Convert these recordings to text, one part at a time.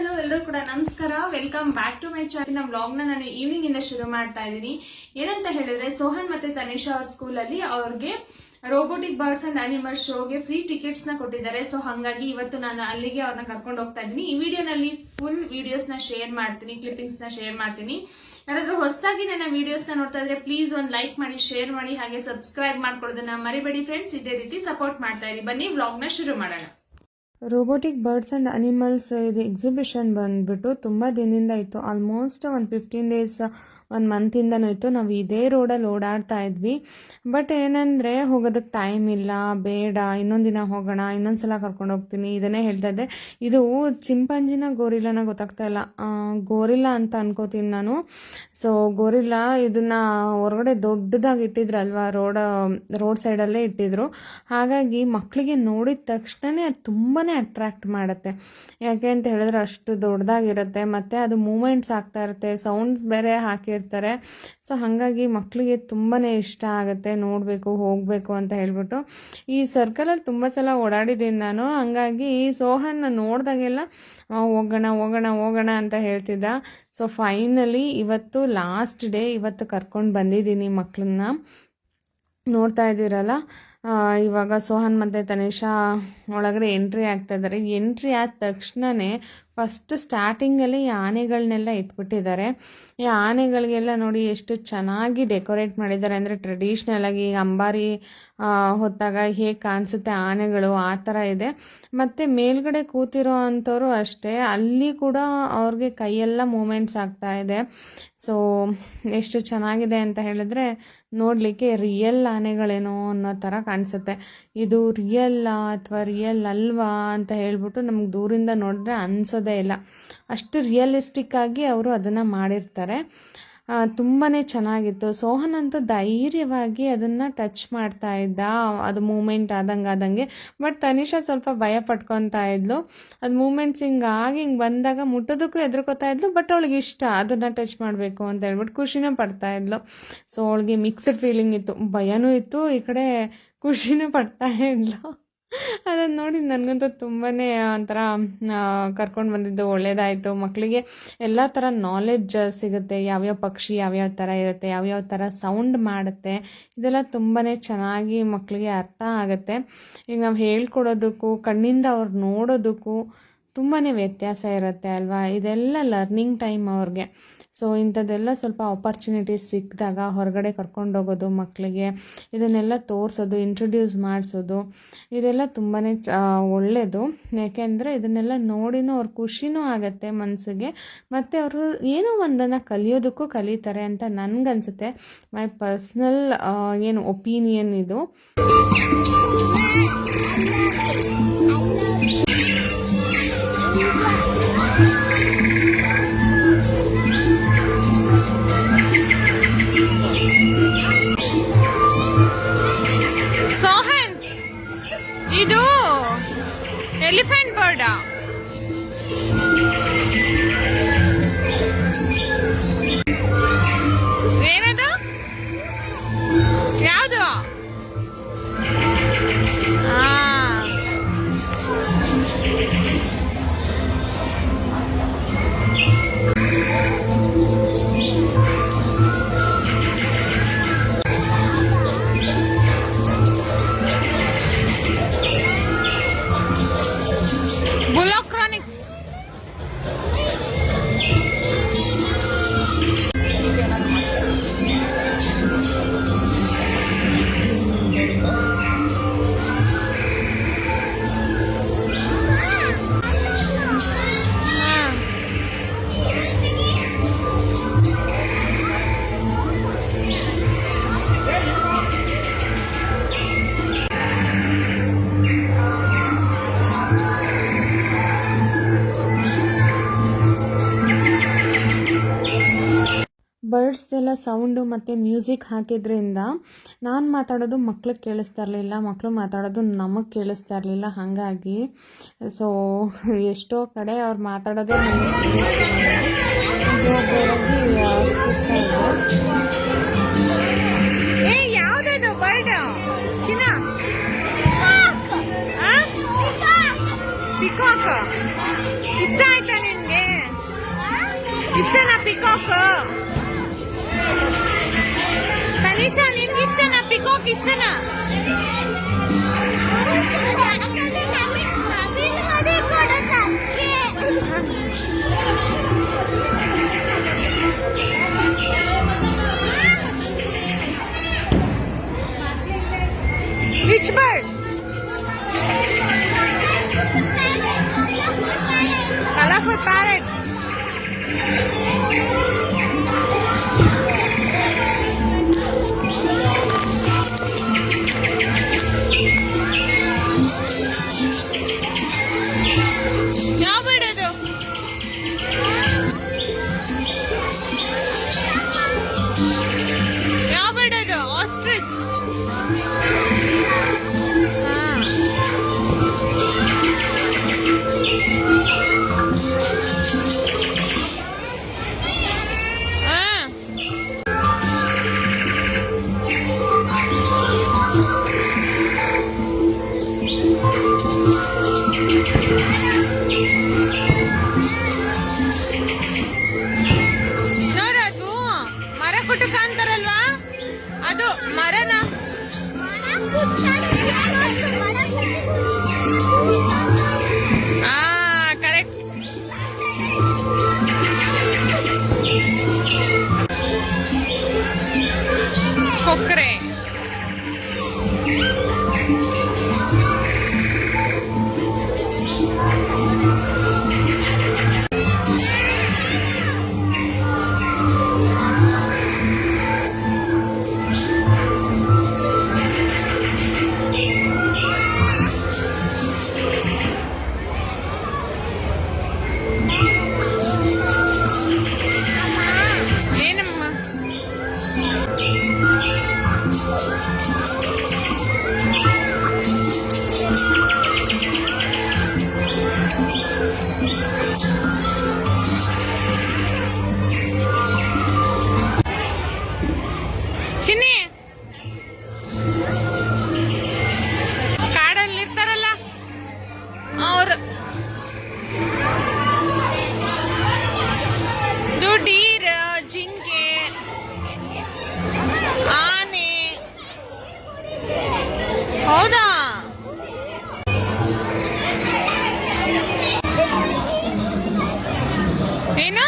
Hello ಎಲ್ಲರೂ ಕೂಡ ನಮಸ್ಕಾರ. Welcome back to my channel. ನಮ್ಮ ವ್ಲಾಗ್ ನಾನು ಈವ್ನಿಂಗ್ ಇಂದ ಶುರು ಮಾಡ್ತಾ ಇದ್ದೀನಿ. ಏನಂತ ಹೇಳಿದ್ರೆ, ಸೋಹನ್ ಮತ್ತೆ ತನಿಷಾ ಅವ್ರ ಸ್ಕೂಲಲ್ಲಿ ಅವ್ರಿಗೆ ರೋಬೋಟಿಕ್ ಬರ್ಡ್ಸ್ ಅಂಡ್ ಅನಿಮಲ್ಸ್ ಶೋಗೆ ಫ್ರೀ ಟಿಕೆಟ್ಸ್ ನ ಕೊಟ್ಟಿದ್ದಾರೆ. ಸೊ ಹಾಗಾಗಿ ಇವತ್ತು ನಾನು ಅಲ್ಲಿಗೆ ಅವ್ರನ್ನ ಕರ್ಕೊಂಡು ಹೋಗ್ತಾ ಇದ್ದೀನಿ. ಈ ವಿಡಿಯೋನಲ್ಲಿ ಫುಲ್ ವಿಡಿಯೋಸ್ ನ ಶೇರ್ ಮಾಡ್ತೀನಿ, ಕ್ಲಿಪ್ಪಿಂಗ್ಸ್ ನ ಶೇರ್ ಮಾಡ್ತೀನಿ. ಯಾರಾದ್ರೂ ಹೊಸದಾಗಿ ನನ್ನ ವಿಡಿಯೋಸ್ ನ ನೋಡ್ತಾ ಇದ್ರೆ ಪ್ಲೀಸ್ ಒಂದು ಲೈಕ್ ಮಾಡಿ, ಶೇರ್ ಮಾಡಿ, ಹಾಗೆ ಸಬ್ಸ್ಕ್ರೈಬ್ ಮಾಡ್ಕೊಳ್ಳೋದನ್ನ ಮರಿಬೇಡಿ ಫ್ರೆಂಡ್ಸ್. ಇದೇ ರೀತಿ ಸಪೋರ್ಟ್ ಮಾಡ್ತಾ ಇರಿ. ಬನ್ನಿ ವ್ಲಾಗ್ ನ ಶುರು ಮಾಡೋಣ. ರೋಬೋಟಿಕ್ ಬರ್ಡ್ಸ್ ಆ್ಯಂಡ್ ಅನಿಮಲ್ಸ್ ಇದು ಎಕ್ಸಿಬಿಷನ್ ಬಂದ್ಬಿಟ್ಟು ತುಂಬ ದಿನದಿಂದ ಇತ್ತು. ಆಲ್ಮೋಸ್ಟ್ ಒಂದು 15 ಡೇಸ್, 1 ಮಂತಿಂದನೂ ಇತ್ತು. ನಾವು ಇದೇ ರೋಡಲ್ಲಿ ಓಡಾಡ್ತಾ ಇದ್ವಿ. ಬಟ್ ಏನಂದರೆ ಹೋಗೋದಕ್ಕೆ ಟೈಮ್ ಇಲ್ಲ, ಬೇಡ ಇನ್ನೊಂದು ದಿನ ಹೋಗೋಣ, ಇನ್ನೊಂದು ಸಲ ಕರ್ಕೊಂಡು ಹೋಗ್ತೀನಿ ಇದನ್ನೇ ಹೇಳ್ತಾ ಇದ್ದೆ. ಇದು ಚಿಂಪಾಂಜಿನ ಗೋರಿಲ್ಲನ ಗೊತ್ತಾಗ್ತಾ ಇಲ್ಲ, ಗೋರಿಲ್ಲ ಅಂತ ಅನ್ಕೋತೀನಿ ನಾನು. ಸೊ ಗೋರಿಲ್ಲ ಇದನ್ನು ಹೊರಗಡೆ ದೊಡ್ಡದಾಗಿ ಇಟ್ಟಿದ್ರಲ್ವ, ರೋಡ್ ಸೈಡಲ್ಲೇ ಇಟ್ಟಿದ್ರು. ಹಾಗಾಗಿ ಮಕ್ಕಳಿಗೆ ನೋಡಿದ ತಕ್ಷಣವೇ ಅದು ತುಂಬಾ ಅಟ್ರಾಕ್ಟ್ ಮಾಡುತ್ತೆ. ಯಾಕೆ ಅಂತ ಹೇಳಿದ್ರೆ ಅಷ್ಟು ದೊಡ್ಡದಾಗಿರುತ್ತೆ, ಮತ್ತು ಅದು ಮೂಮೆಂಟ್ಸ್ ಆಗ್ತಾ ಇರುತ್ತೆ, ಸೌಂಡ್ಸ್ ಬೇರೆ ಹಾಕಿರ್ತಾರೆ. ಸೊ ಹಾಗಾಗಿ ಮಕ್ಕಳಿಗೆ ತುಂಬಾ ಇಷ್ಟ ಆಗುತ್ತೆ, ನೋಡಬೇಕು ಹೋಗಬೇಕು ಅಂತ ಹೇಳ್ಬಿಟ್ಟು. ಈ ಸರ್ಕಲಲ್ಲಿ ತುಂಬ ಸಲ ಓಡಾಡಿದ್ದೀನಿ ನಾನು. ಹಂಗಾಗಿ ಸೋಹನ್ ನೋಡಿದಾಗೆಲ್ಲ ಹೋಗೋಣ ಹೋಗೋಣ ಹೋಗೋಣ ಅಂತ ಹೇಳ್ತಿದ್ದ. ಸೊ ಫೈನಲಿ ಇವತ್ತು ಲಾಸ್ಟ್ ಡೇ, ಇವತ್ತು ಕರ್ಕೊಂಡು ಬಂದಿದ್ದೀನಿ ಮಕ್ಕಳನ್ನ. ನೋಡ್ತಾ ಇದ್ದೀರಲ್ಲ, ಇವಾಗ ಸೋಹನ್ ಮತ್ತು ತನಿಷಾ ಒಳಗಡೆ ಎಂಟ್ರಿ ಆಗ್ತಾ ಇದ್ದಾರೆ. ಎಂಟ್ರಿ ಆದ ತಕ್ಷಣವೇ ಫಸ್ಟ್ ಸ್ಟಾರ್ಟಿಂಗಲ್ಲಿ ಈ ಆನೆಗಳನ್ನೆಲ್ಲ ಇಟ್ಬಿಟ್ಟಿದ್ದಾರೆ. ಈ ಆನೆಗಳಿಗೆಲ್ಲ ನೋಡಿ ಎಷ್ಟು ಚೆನ್ನಾಗಿ ಡೆಕೋರೇಟ್ ಮಾಡಿದ್ದಾರೆ ಅಂದರೆ, ಟ್ರೆಡಿಷ್ನಲ್ ಆಗಿ ಈಗ ಅಂಬಾರಿ ಹೊತ್ತಾಗ ಹೇಗೆ ಕಾಣಿಸುತ್ತೆ ಆನೆಗಳು ಆ ಥರ ಇದೆ. ಮತ್ತು ಮೇಲ್ಗಡೆ ಕೂತಿರೋ ಅಂಥವ್ರು ಅಷ್ಟೇ, ಅಲ್ಲಿ ಕೂಡ ಅವ್ರಿಗೆ ಕೈಯೆಲ್ಲ ಮೂಮೆಂಟ್ಸ್ ಆಗ್ತಾ ಇದೆ. ಸೊ ಎಷ್ಟು ಚೆನ್ನಾಗಿದೆ ಅಂತ ಹೇಳಿದ್ರೆ ನೋಡಲಿಕ್ಕೆ ರಿಯಲ್ ಆನೆಗಳೇನೋ ಅನ್ನೋ ಥರ ಕಾಣಿಸುತ್ತೆ. ಇದು ರಿಯಲ್ಲಾ ಅಥವಾ ರಿಯಲ್ ಅಲ್ವಾ ಅಂತ ಹೇಳ್ಬಿಟ್ಟು ನಮ್ಗೆ ದೂರಿಂದ ನೋಡಿದ್ರೆ ಅನಿಸೋದೇ ಇಲ್ಲ. ಅಷ್ಟು ರಿಯಲಿಸ್ಟಿಕ್ ಆಗಿ ಅವರು ಅದನ್ನು ಮಾಡಿರ್ತಾರೆ. ತುಂಬಾ ಚೆನ್ನಾಗಿತ್ತು. ಸೋಹನ್ ಅಂತೂ ಧೈರ್ಯವಾಗಿ ಅದನ್ನು ಟಚ್ ಮಾಡ್ತಾ ಇದ್ದ, ಅದು ಮೂಮೆಂಟ್ ಆದಂಗೆ. ಬಟ್ ತನಿಷಾ ಸ್ವಲ್ಪ ಭಯ ಪಟ್ಕೊತಾ ಇದ್ಲು. ಅದು ಮೂಮೆಂಟ್ಸ್ ಹಿಂಗೆ ಬಂದಾಗ ಮುಟ್ಟೋದಕ್ಕೂ ಹೆದರ್ಕೋತಾ ಇದ್ಲು. ಬಟ್ ಅವಳಿಗೆ ಇಷ್ಟ ಅದನ್ನು ಟಚ್ ಮಾಡಬೇಕು ಅಂತ ಹೇಳ್ಬಿಟ್ಟು ಖುಷಿನೂ ಪಡ್ತಾ ಇದ್ಲು. ಸೊ ಅವಳಿಗೆ ಮಿಕ್ಸ್ಡ್ ಫೀಲಿಂಗ್ ಇತ್ತು, ಭಯನೂ ಇತ್ತು, ಈ ಕಡೆ ಖುಷಿನೂ ಪಡ್ತಾ ಇದ್ಲು. ಅದನ್ನು ನೋಡಿ ನನಗಂತೂ ತುಂಬಾ ಒಂಥರ ಕರ್ಕೊಂಡು ಬಂದಿದ್ದು ಒಳ್ಳೆಯದಾಯಿತು. ಮಕ್ಕಳಿಗೆ ಎಲ್ಲ ಥರ ನಾಲೆಡ್ಜ್ ಸಿಗುತ್ತೆ, ಯಾವ್ಯಾವ ಪಕ್ಷಿ ಯಾವ್ಯಾವ ಥರ ಇರುತ್ತೆ, ಯಾವ್ಯಾವ ಥರ ಸೌಂಡ್ ಮಾಡುತ್ತೆ, ಇದೆಲ್ಲ ತುಂಬಾ ಚೆನ್ನಾಗಿ ಮಕ್ಕಳಿಗೆ ಅರ್ಥ ಆಗುತ್ತೆ. ಈಗ ನಾವು ಹೇಳ್ಕೊಡೋದಕ್ಕೂ ಕಣ್ಣಿಂದ ಅವ್ರು ನೋಡೋದಕ್ಕೂ ತುಂಬಾ ವ್ಯತ್ಯಾಸ ಇರುತ್ತೆ ಅಲ್ವಾ. ಇದೆಲ್ಲ ಲರ್ನಿಂಗ್ ಟೈಮ್ ಅವ್ರಿಗೆ. ಸೊ ಇಂಥದ್ದೆಲ್ಲ ಸ್ವಲ್ಪ ಆಪರ್ಚುನಿಟೀಸ್ ಸಿಕ್ಕಿದಾಗ ಹೊರಗಡೆ ಕರ್ಕೊಂಡೋಗೋದು, ಮಕ್ಕಳಿಗೆ ಇದನ್ನೆಲ್ಲ ತೋರಿಸೋದು, ಇಂಟ್ರೊಡ್ಯೂಸ್ ಮಾಡಿಸೋದು, ಇದೆಲ್ಲ ತುಂಬಾ ಒಳ್ಳೆಯದು. ಯಾಕೆಂದರೆ ಇದನ್ನೆಲ್ಲ ನೋಡಿನೂ ಅವ್ರ ಖುಷಿನೂ ಆಗುತ್ತೆ ಮನಸ್ಸಿಗೆ, ಮತ್ತು ಅವರು ಏನೋ ಒಂದನ್ನು ಕಲಿಯೋದಕ್ಕೂ ಕಲಿತಾರೆ ಅಂತ ನನಗನ್ಸುತ್ತೆ. ಮೈ ಪರ್ಸ್ನಲ್ ಒಪಿನಿಯನ್ ಇದು. ಸೋಹನ್, ಇದು ಎಲಿಫೆಂಟ್ ಬರ್ಡಾ? ಏನದು? ಯಾವುದು? ಬುಲೋಕ್ರಾನಿಕ್ಸ್. ಬರ್ಡ್ಸ್ದೆಲ್ಲ ಸೌಂಡು ಮತ್ತು ಮ್ಯೂಸಿಕ್ ಹಾಕಿದ್ರಿಂದ ನಾನು ಮಾತಾಡೋದು ಮಕ್ಳಿಗೆ ಕೇಳಿಸ್ತಾ ಇರಲಿಲ್ಲ, ಮಕ್ಕಳು ಮಾತಾಡೋದು ನಮಗೆ ಕೇಳಿಸ್ತಾ ಇರಲಿಲ್ಲ. ಹಾಗಾಗಿ ಸೊ ಎಷ್ಟೋ ಕಡೆ ಅವ್ರು ಮಾತಾಡೋದೇ ಯಾವುದದು ಬರ್ಡ್? ಚಿನ್ನ ಪಿಕಾಕ್ ಇಷ್ಟ ಆಯ್ತಾ ನಿನ್ಗೆ? ಇಷ್ಟನಾ ಪಿಕಾಕ್? ತನಿಷಾ ನಿನ್ಗೆ ಇಷ್ಟನಾ ಪಿಕಾಕ್? ಇಷ್ಟನಾ? Which bird? Colorful parrot. ಯಾವ bird ಅದು? ಯಾವ bird ಅದು? Ostrich. ನೋಡದು ಮರ ಕುಟುಕ ಅಂತಾರಲ್ವಾ, ಅದು ಮರನ. ಕರೆಕ್ಟ್. ಕೊಕ್ರೆ. ಏನಮ್ಮ? ಚಿನ್ನಿ, ಕಾಡಲ್ಲಿ ಇರ್ತಾರಲ್ಲ ಅವ್ರು ಡೀರ್, ಜಿಂಕೆ, ಆನೆ. ಹೌದಾ? ಏನು?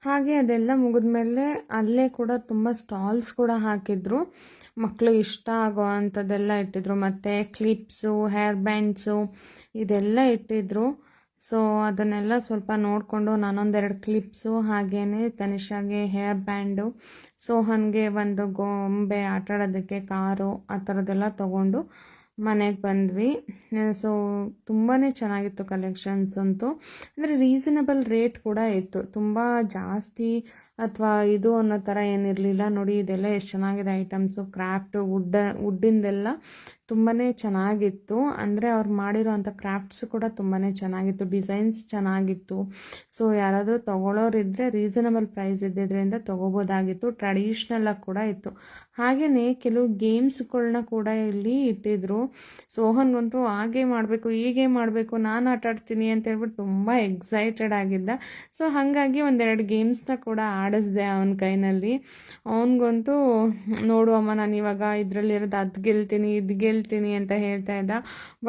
ಹಾಗೆ ಅದೆಲ್ಲ ಮುಗಿದ್ಮೇಲೆ ಅಲ್ಲೇ ಕೂಡ ತುಂಬ ಸ್ಟಾಲ್ಸ್ ಕೂಡ ಹಾಕಿದ್ರು. ಮಕ್ಕಳಿಗೆ ಇಷ್ಟ ಆಗೋ ಅಂಥದ್ದೆಲ್ಲ ಇಟ್ಟಿದ್ರು. ಮತ್ತು ಕ್ಲಿಪ್ಸು, ಹೇರ್ ಬ್ಯಾಂಡ್ಸು ಇದೆಲ್ಲ ಇಟ್ಟಿದ್ರು. ಸೊ ಅದನ್ನೆಲ್ಲ ಸ್ವಲ್ಪ ನೋಡಿಕೊಂಡು ನಾನೊಂದೆರಡು ಕ್ಲಿಪ್ಸು, ಹಾಗೇ ತನಿಷಾಗೆ ಹೇರ್ ಬ್ಯಾಂಡು, ಸೋಹನ್ಗೆ ಒಂದು ಗೊಂಬೆ ಆಟಾಡೋದಕ್ಕೆ ಕಾರು, ಆ ಥರದ್ದೆಲ್ಲ ತೊಗೊಂಡು ಮನೆಗೆ ಬಂದ್ವಿ. ಸೊ ತುಂಬಾ ಚೆನ್ನಾಗಿತ್ತು ಕಲೆಕ್ಷನ್ಸ್ ಅಂತೂ. ಅಂದರೆ ರೀಸನಬಲ್ ರೇಟ್ ಕೂಡ ಇತ್ತು, ತುಂಬ ಜಾಸ್ತಿ ಅಥವಾ ಇದು ಅನ್ನೋ ಥರ ಏನಿರಲಿಲ್ಲ. ನೋಡಿ ಇದೆಲ್ಲ ಎಷ್ಟು ಚೆನ್ನಾಗಿದೆ ಐಟಮ್ಸು, ಕ್ರಾಫ್ಟು, ವುಡ್ಡಿಂದೆಲ್ಲ ತುಂಬಾ ಚೆನ್ನಾಗಿತ್ತು. ಅಂದರೆ ಅವ್ರು ಮಾಡಿರೋವಂಥ ಕ್ರಾಫ್ಟ್ಸ್ ಕೂಡ ತುಂಬಾ ಚೆನ್ನಾಗಿತ್ತು, ಡಿಸೈನ್ಸ್ ಚೆನ್ನಾಗಿತ್ತು. ಸೊ ಯಾರಾದರೂ ತೊಗೊಳ್ಳೋರಿದ್ದರೆ ರೀಸನಬಲ್ ಪ್ರೈಸ್ ಇದ್ದಿದ್ದರಿಂದ ತೊಗೋಬೋದಾಗಿತ್ತು. ಟ್ರೆಡಿಷ್ನಲಾಗಿ ಕೂಡ ಇತ್ತು. ಹಾಗೆಯೇ ಕೆಲವು ಗೇಮ್ಸ್ಗಳನ್ನ ಕೂಡ ಇಲ್ಲಿ ಇಟ್ಟಿದ್ರು. ಸೋಹನ್ಗಂತೂ ಹಾಗೆ ಮಾಡಬೇಕು, ಹೀಗೆ ಮಾಡಬೇಕು, ನಾನು ಆಟಾಡ್ತೀನಿ ಅಂತ ಹೇಳ್ಬಿಟ್ಟು ತುಂಬ ಎಕ್ಸೈಟೆಡ್ ಆಗಿದ್ದ. ಸೊ ಹಾಗಾಗಿ ಒಂದೆರಡು ಗೇಮ್ಸ್ನ ಕೂಡ ಆಡಿಸ್ದೆ ಅವನ ಕೈನಲ್ಲಿ. ಅವನಿಗಂತೂ ನೋಡು ಅಮ್ಮ, ನಾನು ಇವಾಗ ಇದರಲ್ಲಿರೋದು ಅದು ಗೆಲ್ತೀನಿ, ಇದು ಗೆಲ್ತೀನಿ ಅಂತ ಹೇಳ್ತಾ ಇದ್ದ.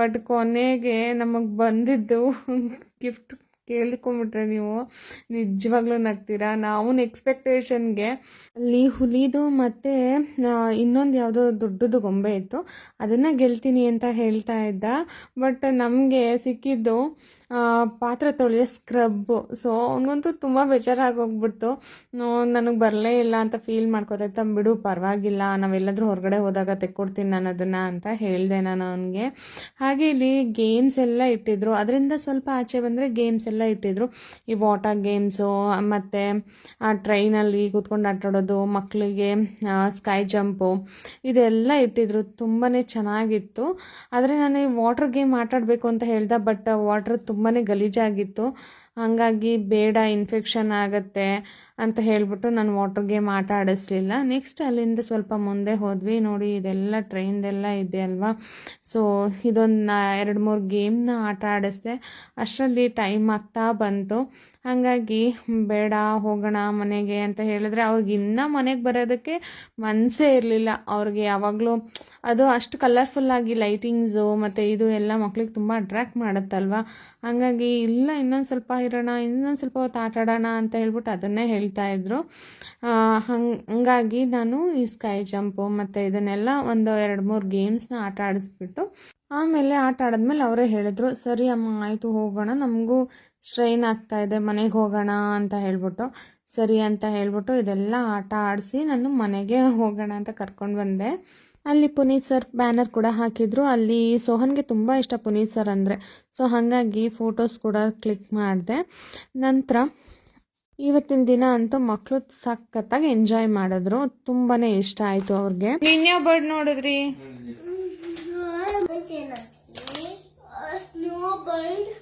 ಬಟ್ ಕೊನೆಗೆ ನಮಗೆ ಬಂದಿದ್ದು ಗಿಫ್ಟ್ ಕೇಳ್ಕೊಂಬಿಟ್ರೆ ನೀವು ನಿಜವಾಗ್ಲೂ ನಗ್ತೀರಾ. ನಾವು ಎಕ್ಸ್ಪೆಕ್ಟೇಷನ್ಗೆ ಅಲ್ಲಿ ಹುಲಿದು ಮತ್ತು ಇನ್ನೊಂದು ಯಾವುದೋ ದೊಡ್ಡದು ಗೊಂಬೆ ಇತ್ತು, ಅದನ್ನು ಗೆಲ್ತೀನಿ ಅಂತ ಹೇಳ್ತಾ ಇದ್ದ. ಬಟ್ ನಮಗೆ ಸಿಕ್ಕಿದ್ದು ಪಾತ್ರೆ ತೊಳೆಯೋ ಸ್ಕ್ರಬ್ಬು. ಸೊ ಅವನಿಗಂತೂ ತುಂಬ ಬೇಜಾರಾಗೋಗ್ಬಿಡ್ತು. ನನಗೆ ಬರಲೇ ಇಲ್ಲ ಅಂತ ಫೀಲ್ ಮಾಡ್ಕೋತಾ ಬಿಡು ಪರವಾಗಿಲ್ಲ, ನಾವೆಲ್ಲಾದರೂ ಹೊರಗಡೆ ಹೋದಾಗ ತೆಕ್ಕೊಡ್ತೀನಿ ನಾನು ಅದನ್ನು ಅಂತ ಹೇಳಿದೆ ನಾನು ಅವನಿಗೆ. ಹಾಗೆ ಇಲ್ಲಿ ಗೇಮ್ಸ್ ಎಲ್ಲ ಇಟ್ಟಿದ್ರು. ಅದರಿಂದ ಸ್ವಲ್ಪ ಆಚೆ ಬಂದರೆ ಗೇಮ್ಸ್ ಎಲ್ಲ ಇಟ್ಟಿದ್ರು. ಈ ವಾಟರ್ ಗೇಮ್ಸು ಮತ್ತು ಆ ಟ್ರೈನಲ್ಲಿ ಕೂತ್ಕೊಂಡು ಆಟಾಡೋದು, ಮಕ್ಕಳಿಗೆ ಸ್ಕೈ ಜಂಪು, ಇದೆಲ್ಲ ಇಟ್ಟಿದ್ರು. ತುಂಬಾ ಚೆನ್ನಾಗಿತ್ತು. ಆದರೆ ನಾನು ಈ ವಾಟರ್ ಗೇಮ್ ಆಟಾಡಬೇಕು ಅಂತ ಹೇಳ್ದೆ. ಬಟ್ ವಾಟರ್ ತುಂಬಾ ಗಲೀಜಾಗಿತ್ತು. ಹಾಗಾಗಿ ಬೇಡ, ಇನ್ಫೆಕ್ಷನ್ ಆಗುತ್ತೆ ಅಂತ ಹೇಳಿಬಿಟ್ಟು ನಾನು ವಾಟರ್ ಗೇಮ್ ಆಟ ಆಡಿಸ್ಲಿಲ್ಲ. ನೆಕ್ಸ್ಟ್ ಅಲ್ಲಿಂದ ಸ್ವಲ್ಪ ಮುಂದೆ ಹೋದ್ವಿ. ನೋಡಿ ಇದೆಲ್ಲ ಟ್ರೈನ್ದೆಲ್ಲ ಇದೆ ಅಲ್ವಾ. ಸೊ ಇದೊಂದು 2-3 ಗೇಮ್ನ ಆಟ ಆಡಿಸ್ದೆ. ಅಷ್ಟರಲ್ಲಿ ಟೈಮ್ ಆಗ್ತಾ ಬಂತು. ಹಾಗಾಗಿ ಬೇಡ ಹೋಗೋಣ ಮನೆಗೆ ಅಂತ ಹೇಳಿದ್ರೆ ಅವ್ರಿಗೆ ಇನ್ನೂ ಮನೆಗೆ ಬರೋದಕ್ಕೆ ಮನಸ್ಸೇ ಇರಲಿಲ್ಲ. ಅವ್ರಿಗೆ ಯಾವಾಗಲೂ ಅದು ಅಷ್ಟು ಕಲರ್ಫುಲ್ಲಾಗಿ ಲೈಟಿಂಗ್ಸು ಮತ್ತು ಇದು ಎಲ್ಲ ಮಕ್ಳಿಗೆ ತುಂಬ ಅಟ್ರ್ಯಾಕ್ಟ್ ಮಾಡುತ್ತಲ್ವ. ಹಾಗಾಗಿ ಇಲ್ಲ ಇನ್ನೊಂದು ಸ್ವಲ್ಪ ಇರೋಣ, ಇನ್ನೊಂದು ಸ್ವಲ್ಪ ಹೊತ್ತು ಆಟ ಆಡೋಣ ಅಂತ ಹೇಳ್ಬಿಟ್ಟು ಅದನ್ನೇ ಹೇಳ್ತಾಯಿದ್ರು. ಹಾಗಾಗಿ ನಾನು ಈ ಸ್ಕೈ ಜಂಪು ಮತ್ತು ಇದನ್ನೆಲ್ಲ ಒಂದು 2-3 ಗೇಮ್ಸ್ನ ಆಟ ಆಡಿಸ್ಬಿಟ್ಟು ಆಮೇಲೆ ಆಟ ಆಡಿದ್ಮೇಲೆ ಅವರೇ ಹೇಳಿದ್ರು, ಸರಿ ಅಮ್ಮ ಆಯಿತು ಹೋಗೋಣ, ನಮಗೂ ಸ್ಟ್ರೈನ್ ಆಗ್ತಾಯಿದೆ, ಮನೆಗೆ ಹೋಗೋಣ ಅಂತ ಹೇಳ್ಬಿಟ್ಟು. ಸರಿ ಅಂತ ಹೇಳ್ಬಿಟ್ಟು ಇದೆಲ್ಲ ಆಟ ಆಡಿಸಿ ನಾನು ಮನೆಗೆ ಹೋಗೋಣ ಅಂತ ಕರ್ಕೊಂಡು ಬಂದೆ. ಅಲ್ಲಿ ಪುನೀತ್ ಸರ್ ಬ್ಯಾನರ್ ಕೂಡ ಹಾಕಿದ್ರು. ಅಲ್ಲಿ ಸೋಹನ್ಗೆ ತುಂಬ ಇಷ್ಟ ಪುನೀತ್ ಸರ್ ಅಂದರೆ. ಸೊ ಹಾಗಾಗಿ ಫೋಟೋಸ್ ಕೂಡ ಕ್ಲಿಕ್ ಮಾಡಿದೆ. ನಂತರ ಇವತ್ತಿನ ದಿನ ಅಂತೂ ಮಕ್ಕಳು ಸಖತ್ತಾಗಿ ಎಂಜಾಯ್ ಮಾಡಿದ್ರು. ತುಂಬಾ ಇಷ್ಟ ಆಯಿತು ಅವ್ರಿಗೆ. ಇನ್ಯಾವ ಬರ್ಡ್ ನೋಡಿದ್ರಿ? ಸ್ನೋ ಬರ್ಡ್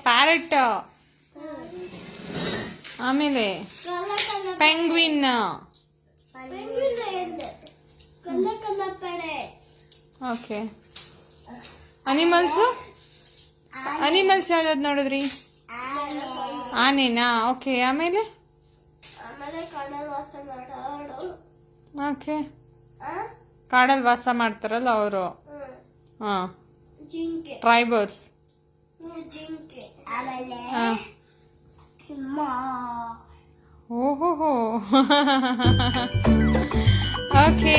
ಪ್ಯಾರೆಟ್, ಆಮೇಲೆ ಪೆಂಗ್ವಿನ್, ಓಕೆ. ಅನಿಮಲ್ಸ್ ಯಾವ್ದು ನೋಡಿದ್ರಿ? ಆನೆನಾ? ಓಕೆ. ಆಮೇಲೆ ಓಕೆ, ಕಾಡಲ್ಲಿ ವಾಸ ಮಾಡ್ತಾರಲ್ಲ ಅವರು. ಹಾಂ, ಟ್ರೈಬರ್ಸ್. ಓಹೋ ಓಕೆ.